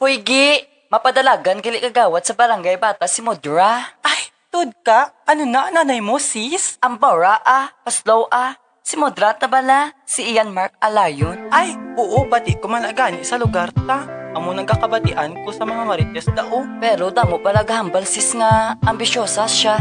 Hoy, Gi! Mapadalagan kili kagawad sa barangay bata si Modra. Ay, tud ka? Ano na, nanay mo, sis? Ambora paslaw Si Modra tabala, si Ian Mark Alayon. Ay, oo, bati ko man agani sa lugar ta. Amo nagkakabatian ko sa mga marites dao. Pero damo pala gahambal sis nga, ambisyosa siya.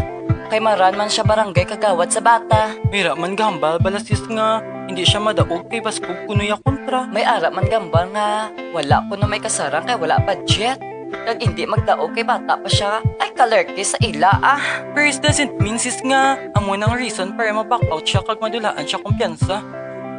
Kay maran man siya barangay kagawad sa bata. Mira man gambal bala sis nga, hindi siya madaog kay baskog kuno ya kontra. May ara man gambal nga, wala ko na may kasarang kay wala budget. Kag hindi magdaog kay bata pa siya, ay kalerti sa ila Pero it doesn't mean sis nga, amo nang reason para ma-back out siya kag madulaan siya kumpiyansa.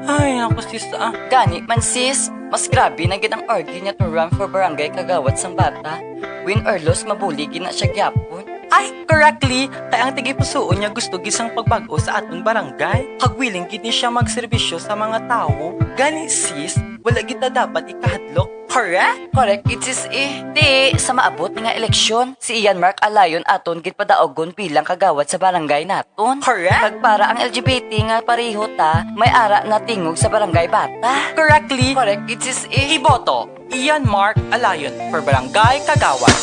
Ay, naku sis Gani man sis, mas grabe na gid ang orgy niya to run for barangay kagawad sang bata. Win or lose, mabuligi na siya gyapon. Ay, correctly, kaya ang tigipusoon niya gusto gisang pagbago sa aton barangay. Kagwiling gid ni siya magserbisyo sa mga tao. Gani sis, wala kita dapat ikahadlok. Correct? Correct gid sis Di, sa maabot ni nga eleksyon, si Ian Mark Alayon aton gid padaogon bilang kagawad sa barangay naton. Correct? Kag para ang LGBT nga pareho ta, may ara na tingog sa barangay bata. Correctly, Correct gid sis iboto, Ian Mark Alayon for Barangay Kagawad.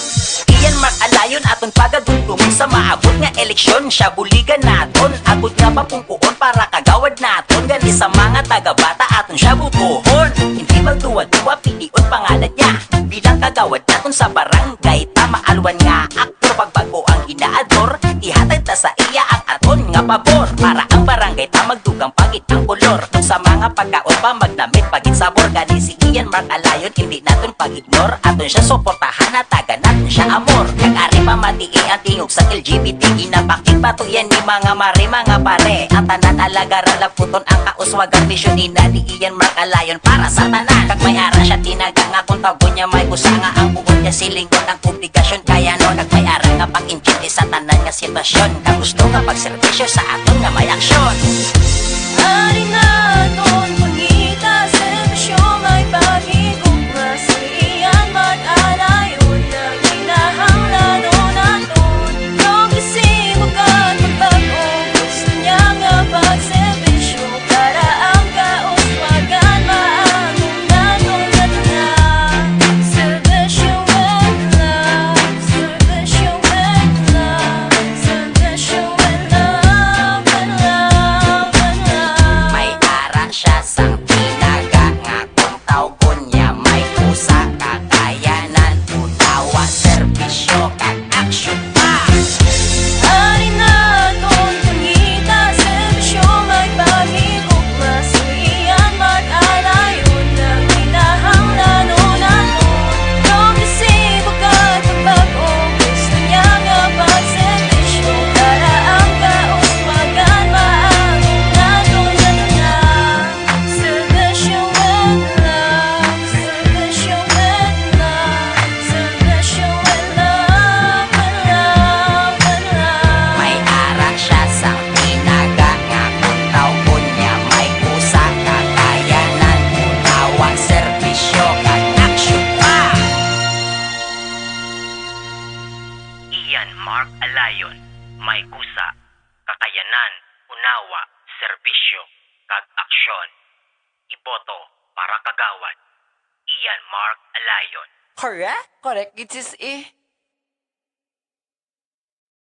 Iyan Alayon aton pagadugtong sa maabot nga eleksyon. Siya buligan naton, abot nga papungkuon para kagawad naton. Gani sa mga taga-bata aton siya bubuhon. Hindi magduwa-duwa, pilion pangalan niya bilang kagawad naton sa barangay. Tama alwan nga aktor, pagbago ang inaador. Ihatag ta sa iya ang aton nga pabor, para ang barangay ta magdugang pagit ang kolor. Sa mga pagkaon pa magnamit pagit sabor. Gani si Ian Mark Alayon, hindi naton pag-ignore. Aton siya suportahan na taga naton siya amor. Kag-ari pa matiin ang tingog sa LGBT. Inapakit pa to yan ni mga mare, mga pare. Ang tanan alagaran laputon ang kauswagan. Misyon ni Ian Mark Alayon para sa tanan. Kag may ara siya tinaga nga kung tago niya may kusanga. Ang buod niya silingkod ang obligasyon. Kaya no, kag may ara nga pag-intindi sa tanan nga sitwasyon. Kag gusto nga pagservisyo sa aton nga may aksyon. Ari naton pangita servisyo may pagigugma si Ian Mark Alayon na ginahanglan naton. Kung isimugan magbago, gusto niya nga pagservisyo para ang kauswagan maanong naton na. Servisyo with love, servisyo with love, servisyo with love, with love, with love. May ara siya sang tinaga nga kung tawgon niya may usa kakayanan. Unawa, serbisyo, kag aksyon pa. Ari naton pangita servisyo may pagigugma si Ian Mark Alayon na ginahanglan naton. Kung isibukan pagbago, gusto niya nga pagservisyo para ang kauswagan maanong naton na. Servisyo with love, servisyo with love, servisyo with love, with love, with love. May ara siya sang tinaga nga kung tawgon niya may usa kakayanan. Unawa, serbisyo, kag aksyon pa. Ian Mark Alayon, may kusa, kakayanan, unawa, serbisyo, kag aksyon. Iboto para kagawad. Ian Mark Alayon. Correct? Correct gid sis